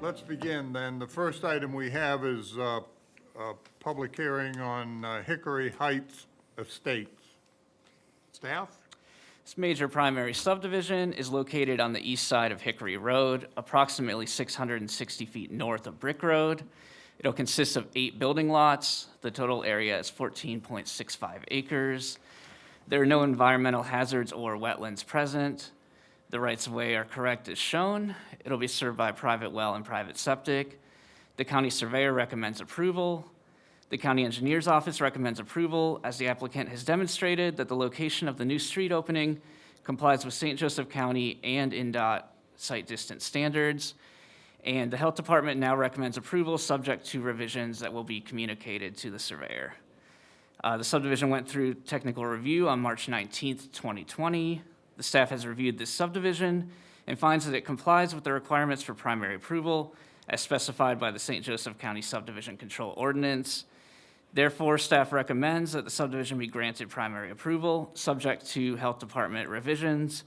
Let's begin then. The first item we have is a public hearing on Hickory Heights Estates. Staff? This major primary subdivision is located on the east side of Hickory Road, approximately 660 feet north of Brick Road. It'll consist of 8 building lots. The total area is 14.65 acres. There are no environmental hazards or wetlands present. The rights-of-way are correct as shown. It'll be served by a private well and private septic. The county surveyor recommends approval. The county engineer's office recommends approval as the applicant has demonstrated that the location of the new street opening complies with St. Joseph County and NDOT site distance standards. And the health department now recommends approval subject to revisions that will be communicated to the surveyor. The subdivision went through technical review on March 19th, 2020. The staff has reviewed this subdivision and finds that it complies with the requirements for primary approval as specified by the St. Joseph County Subdivision Control Ordinance. Therefore, staff recommends that the subdivision be granted primary approval, subject to health department revisions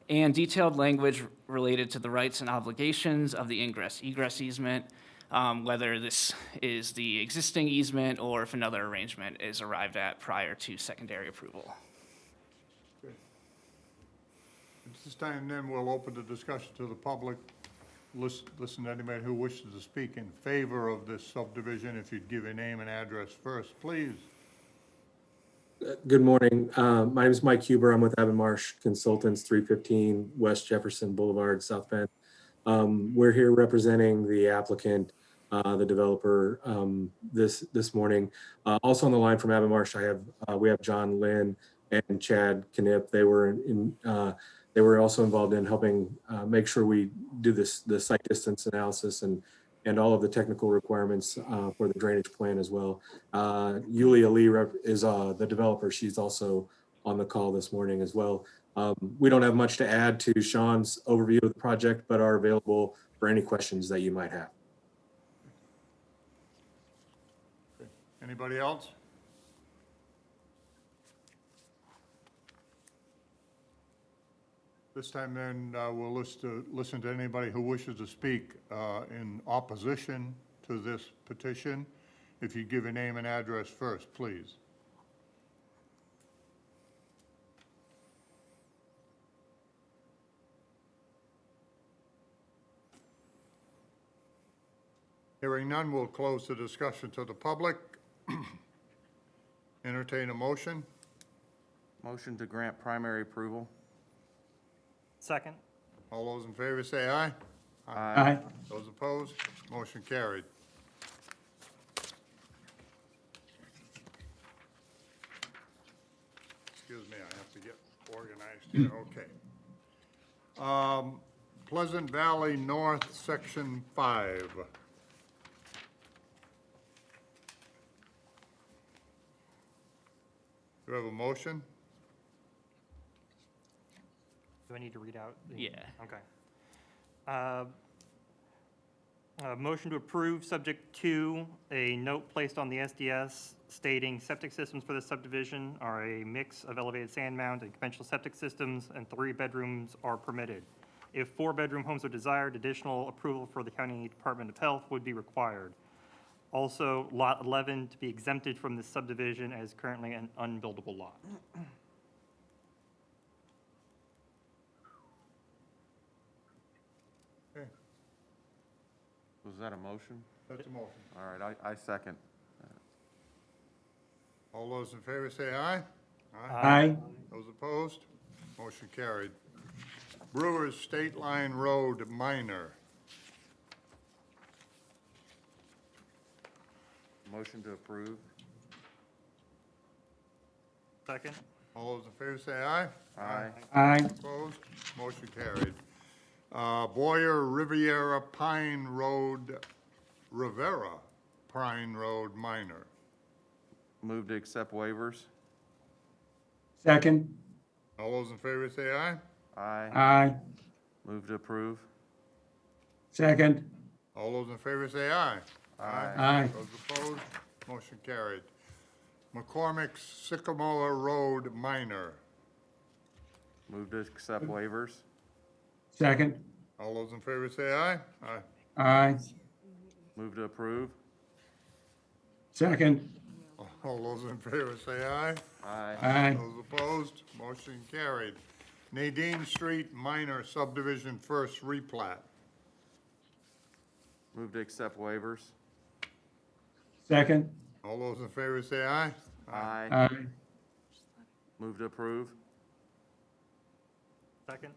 and detailed language related to the rights and obligations of the ingress-egress easement, whether this is the existing easement or if another arrangement is arrived at prior to secondary approval. At this time, then, we'll open the discussion to the public. Listen to anybody who wishes to speak in favor of this subdivision. If you'd give your name and address first, please. Good morning. My name is Mike Huber. I'm with Marsh Consultants, 315 West Jefferson Boulevard, South Bend. We're here representing the applicant, the developer, this morning. Also on the line from Marsh, we have John Lynn and Chad Knipp. They were also involved in helping make sure we do the site distance analysis and all of the technical requirements for the drainage plan as well. Yulia Lee is the developer. She's also on the call this morning as well. We don't have much to add to Sean's overview of the project, but are available for any questions that you might have. Okay. Anybody else? This time then, we'll listen to anybody who wishes to speak in opposition to this petition. If you give your name and address first, please. Hearing none, we'll close the discussion to the public. Entertain a motion. Motion to grant primary approval. Second. All those in favor say aye. Aye. Those opposed, motion carried. Excuse me, I have to get organized here, okay. Pleasant Valley North, Section 5. Do you have a motion? Do I need to read out? Yeah. Okay. Motion to approve, subject to a note placed on the SDS stating septic systems for this subdivision are a mix of elevated sand mound and conventional septic systems, and 3 bedrooms are permitted. If 4-bedroom homes are desired, additional approval for the County Department of Health would be required. Also, Lot 11 to be exempted from this subdivision as currently an unbuildable lot. Okay, Was that a motion? that's a motion. All right, I second. All those in favor say aye. Aye. Those opposed? Motion carried. Brewers State Line Road minor. Motion to approve. Second. All those in favor say aye. Aye. Aye. Opposed? Motion carried. Boyer Rivera Pine Road, Rivera Pine Road minor. Move to accept waivers. Second. All those in favor say aye. Aye. Aye. Move to approve. Second. All those in favor say aye. Aye. Those opposed? Motion carried. McCormick Sycamore Road minor. Move to accept waivers. Second. All those in favor say aye. Aye. Aye. Move to approve. Second. All those in favor say aye. Aye. Aye. Those opposed, motion carried. Nadine Street Minor Subdivision First Replat. Move to accept waivers. Second. All those in favor say aye. Aye. Aye. Move to approve. Second.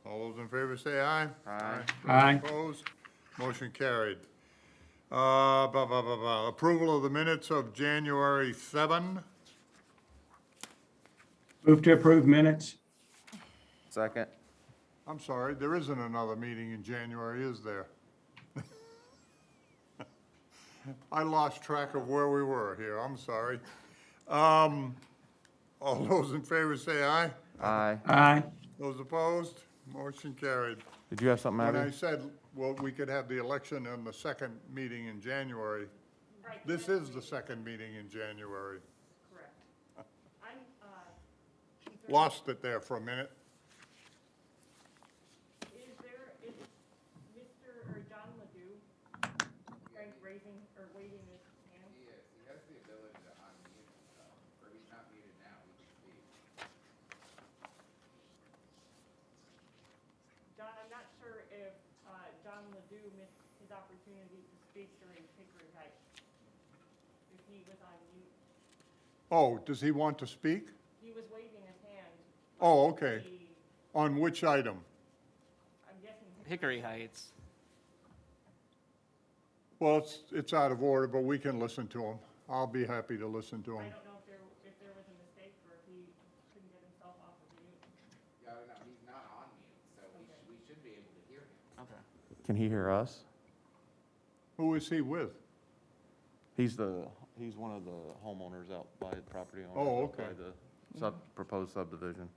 All those in favor say aye. Aye. Aye. Opposed, motion carried. Approval of the minutes of January 7. Move to approve minutes. Second. I'm sorry, there isn't another meeting in January, is there? I lost track of where we were here, I'm sorry. All those in favor say aye. Aye. Aye. Those opposed, motion carried. Did you have something, When Abby? I said, well, we could have the election on the second meeting in January, this is the second meeting in January. Correct. I'm, Lost it there for a minute. is Mr. or John Ledoux, raising or waving his hand? He is. He has the ability to unmute himself, or he's not muted now. He can speak. John, I'm not sure if, John Ledoux missed his opportunity to speak during Hickory Heights. If he was on mute, Oh, does he want to speak? he was waving his hand. Oh, okay. He- On which item? I'm guessing, Hickory Heights. Well, it's out of order, but we can listen to him. I'll be happy to listen to I him. don't know if there was a mistake or if he couldn't get himself off of mute. Yeah, no, he's not on mute, so we should be able to hear him. Okay. Can he hear us? Who is he with? He's one of the homeowners out by the property owner. Oh, out by okay. the proposed subdivision.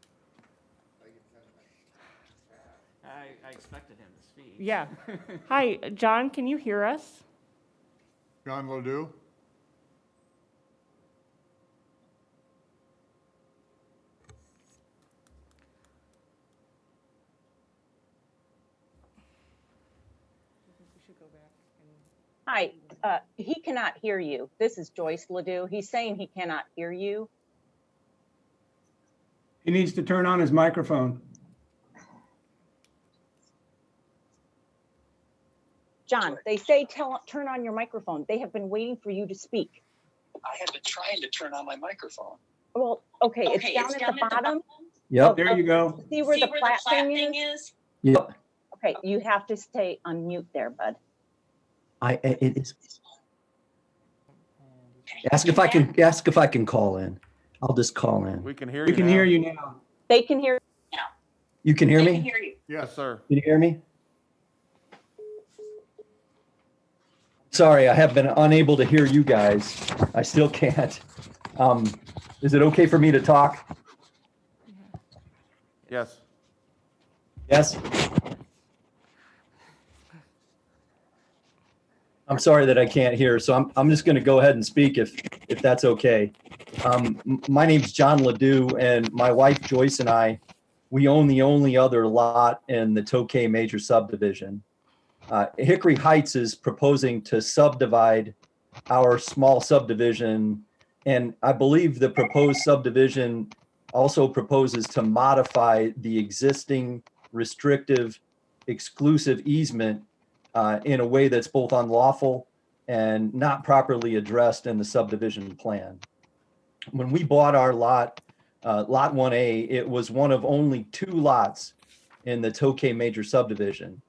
I expected him to speak. Yeah. Hi, John, can you hear us? John Ledoux? We should go back and. Hi, he cannot hear you. This is Joyce Ledoux. He's saying he cannot hear you. He needs to turn on his microphone. John, they say turn on your microphone. They have been waiting for you to speak. I have been trying to turn on my microphone. Well, okay, it's down at the bottom. Yep, there you go. See where the plat thing is? is? Yep, Okay, you have to stay on mute there, bud. it is. Ask if I can call in. I'll just call in. We can hear you We can now. hear you now. They can hear. You can hear I can me? hear you. Yes, sir. Can you hear me? Sorry, I have been unable to hear you guys. I still can't. Is it okay for me to talk? Yes. Yes? I'm sorry that I can't hear, so I'm just going to go ahead and speak if that's okay. My name's John Ledoux, and my wife Joyce and I, we own the only other lot in the Tokay Major Subdivision. Hickory Heights is proposing to subdivide our small subdivision, and I believe the proposed subdivision also proposes to modify the existing restrictive exclusive easement in a way that's both unlawful and not properly addressed in the subdivision plan. When we bought our lot, Lot 1A, it was one of only 2 lots in the Tokay Major Subdivision.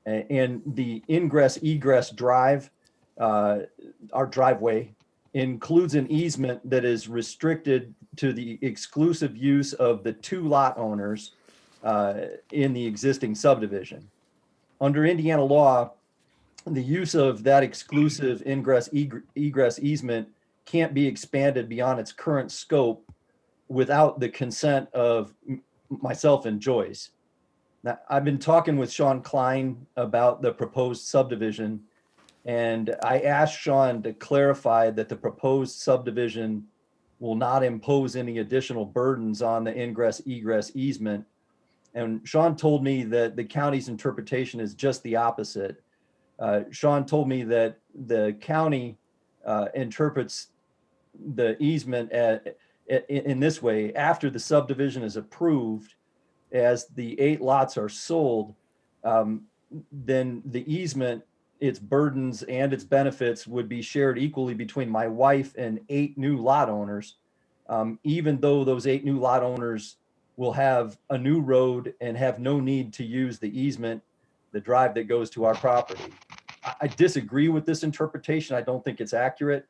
And the ingress-egress drive, our driveway, includes an easement that is restricted to the exclusive use of the 2 lot owners in the existing subdivision. Under Indiana law, the use of that exclusive ingress-egress easement can't be expanded beyond its current scope without the consent of myself and Joyce. Now, I've been talking with Sean Klein about the proposed subdivision, and I asked Sean to clarify that the proposed subdivision will not impose any additional burdens on the ingress-egress easement. And Sean told me that the county's interpretation is just the opposite, Sean told me that the county interprets the easement in this way: after the subdivision is approved, as the 8 lots are sold, then the easement, its burdens and its benefits would be shared equally between my wife and 8 new lot owners, even though those 8 new lot owners will have a new road and have no need to use the easement, the drive that goes to our property. I disagree with this interpretation. I don't think it's accurate.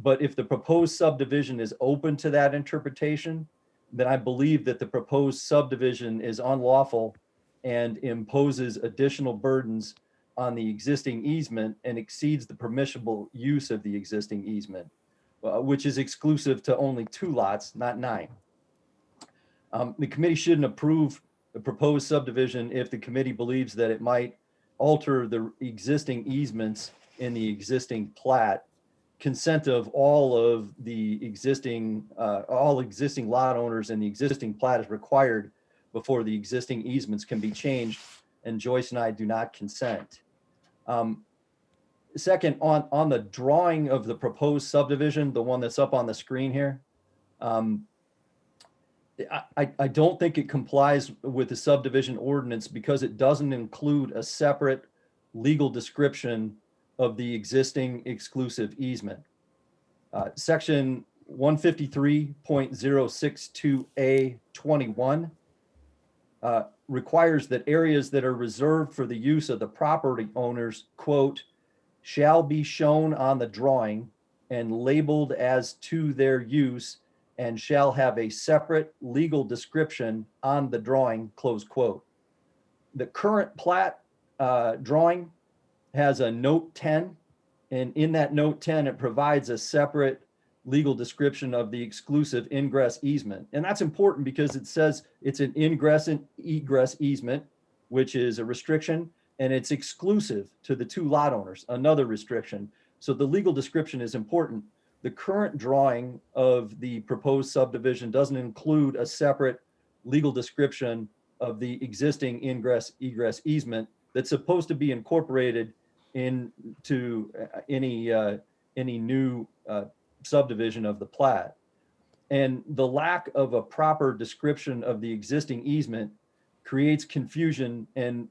But if the proposed subdivision is open to that interpretation, then I believe that the proposed subdivision is unlawful and imposes additional burdens on the existing easement and exceeds the permissible use of the existing easement, which is exclusive to only 2 lots, not 9. The committee shouldn't approve the proposed subdivision if the committee believes that it might alter the existing easements in the existing plat. Consent of all of the existing, all existing lot owners and the existing plat is required before the existing easements can be changed, and Joyce and I do not consent. Second, on the drawing of the proposed subdivision, the one that's up on the screen here, I don't think it complies with the subdivision ordinance because it doesn't include a separate legal description of the existing exclusive easement. Section 153.062A21 requires that areas that are reserved for the use of the property owners, quote, shall be shown on the drawing and labeled as to their use and shall have a separate legal description on the drawing, close quote. The current plat drawing has a note 10, and in that note 10, it provides a separate legal description of the exclusive ingress easement. And that's important because it says it's an ingress and egress easement, which is a restriction, and it's exclusive to the 2 lot owners, another restriction. So the legal description is important. The current drawing of the proposed subdivision doesn't include a separate legal description of the existing ingress egress easement that's supposed to be incorporated into any new subdivision of the plat. And the lack of a proper description of the existing easement creates confusion and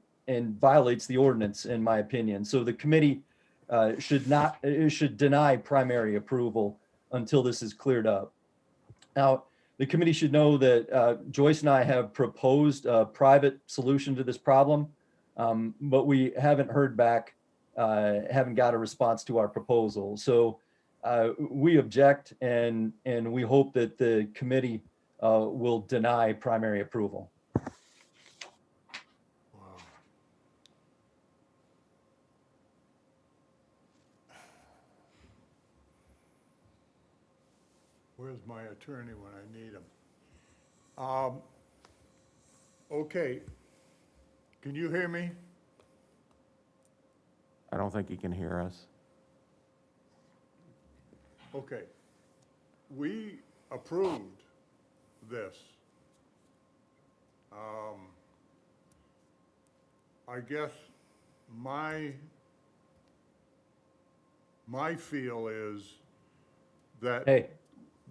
violates the ordinance, in my opinion. So the committee should deny primary approval until this is cleared up. Now, the committee should know that Joyce and I have proposed a private solution to this problem, but we haven't heard back, haven't got a response to our proposal. So we object, and we hope that the committee will deny primary approval. Where's my attorney when I need him? Okay. Can you hear me? I don't think he can hear us. Okay. We approved this. I guess my feel is that Hey,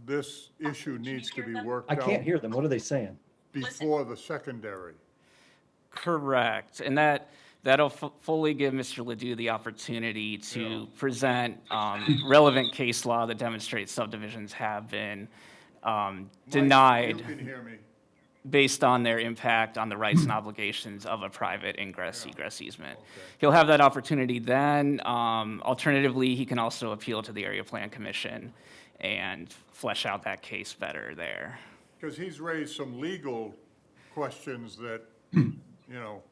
this issue needs to be worked I out can't hear them. What are they saying? before the secondary. Correct, and that'll fully give Mr. Ledoux the opportunity to present relevant case law that demonstrates subdivisions have been denied You can hear me. based on their impact on the rights and obligations of a private ingress egress easement. He'll have that opportunity then. Alternatively, he can also appeal to the Area Plan Commission and flesh out that case better there. Because he's raised some legal questions that, you know,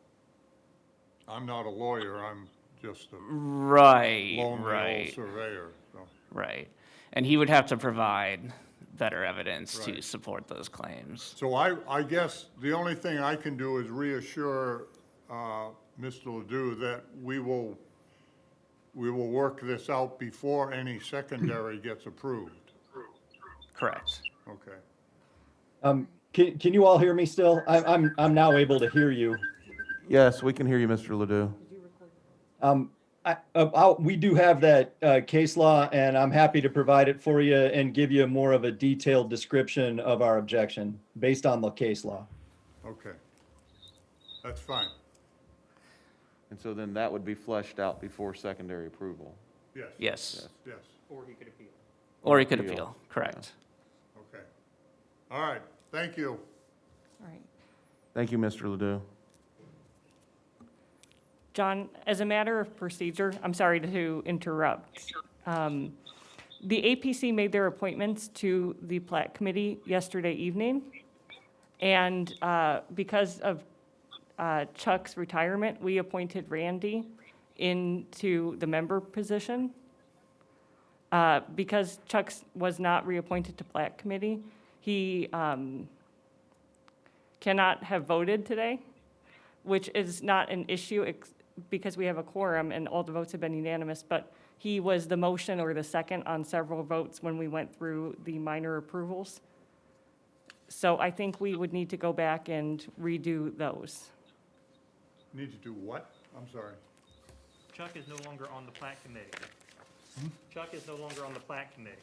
I'm not a lawyer, I'm just a Right, lonely old right, surveyor, so. right. And he would have to provide better evidence to Right. support those claims. So I guess the only thing I can do is reassure Mr. Ledoux that we will work this out before any secondary gets approved. Correct. Okay. Can you all hear me still? I'm now able to hear you. Yes, we can hear you, Mr. Ledoux. We do have that case law, and I'm happy to provide it for you and give you more of a detailed description of our objection based on the case law. Okay. That's fine. And so then that would be fleshed out before secondary approval. Yes. Yes, Yes. Or he could appeal. or he could Appeal. appeal, correct. Okay. All right. Thank you. All right. Thank you, Mr. Ledoux. John, as a matter of procedure, I'm sorry to interrupt. The APC made their appointments to the Plat Committee yesterday evening. And because of Chuck's retirement, we appointed Randy into the member position. Because Chuck was not reappointed to Plat Committee, he cannot have voted today, which is not an issue because we have a quorum and all the votes have been unanimous, but he was the motion or the second on several votes when we went through the minor approvals. So I think we would need to go back and redo those. Need to do what? I'm sorry. Chuck is no longer on the Plat Committee. Chuck is no longer on the Plat Committee,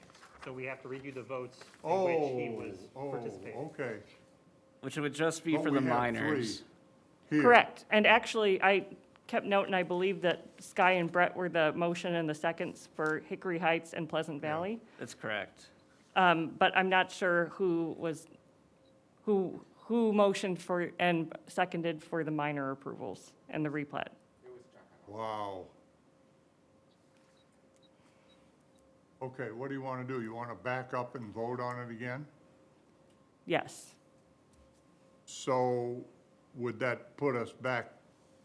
so we have to redo the votes in which he was participating. Okay. Which would just be But for we the have minors. three here. Correct. And actually, I kept note, and I believe that Sky and Brett were the motion and the seconds for Hickory Heights and Pleasant Valley. That's correct. But I'm not sure who motioned for and seconded for the minor approvals and the replat. Wow. Okay, what do you want to do? You want to back up and vote on it again? Yes. So would that put us back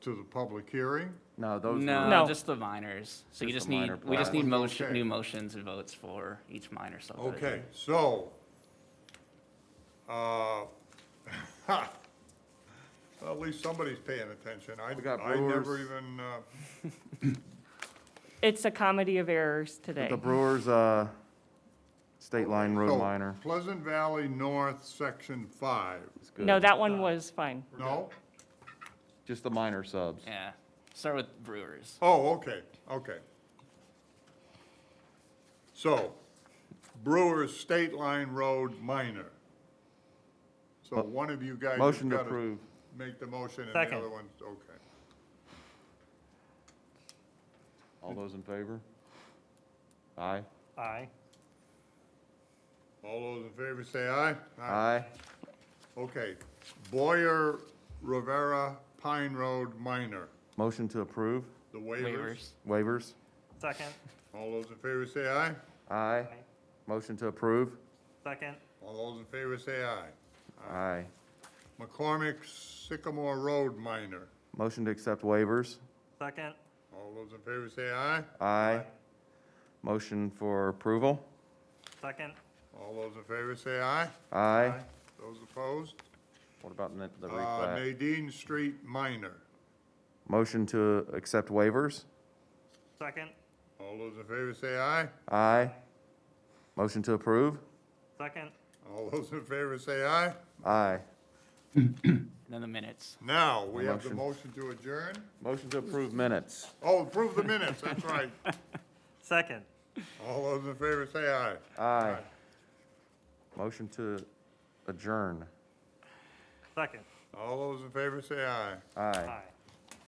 to the public hearing? No, those were. No, No. just the minors. So you Just just the need, minor we just plat. need motion, Okay. new motions and votes for each minor subdivision. Okay, so, well, at least somebody's paying attention. We got I never Brewers. even, It's a comedy of errors today. The Brewers, State Line Road so Minor. Pleasant Valley North, Section 5. It's good. No, that one was fine. No? Just the minor subs. Yeah, start with Brewers. Oh, okay, okay. So, Brewers State Line Road Minor. So Mo- one of you guys has Motion to got to approve. make the motion and the Second. other one's, okay. All those in favor? Aye. Aye. All those in favor say aye. Aye. Okay, Boyer Rivera Pine Road Minor, Motion to approve. the waivers. Waivers. Waivers. Second. All those in favor say aye. Aye. Motion to approve. Second. All those in favor say aye. Aye. McCormick Sycamore Road Minor, Motion to accept waivers. Second. all those in favor say aye. Aye. Motion for approval. Second. All those in favor say aye. Aye. Those opposed? What about the replat? Nadine Street Minor, Motion to accept waivers. Second. all those in favor say aye. Aye. Motion to approve. Second. All those in favor say aye. Aye. And then the minutes. Now, we have the Motion. motion to adjourn. Motion to approve minutes. Oh, approve the minutes, that's right. Second. All those in favor say aye. Aye. Motion to adjourn. Second. All those in favor say aye. Aye. Aye.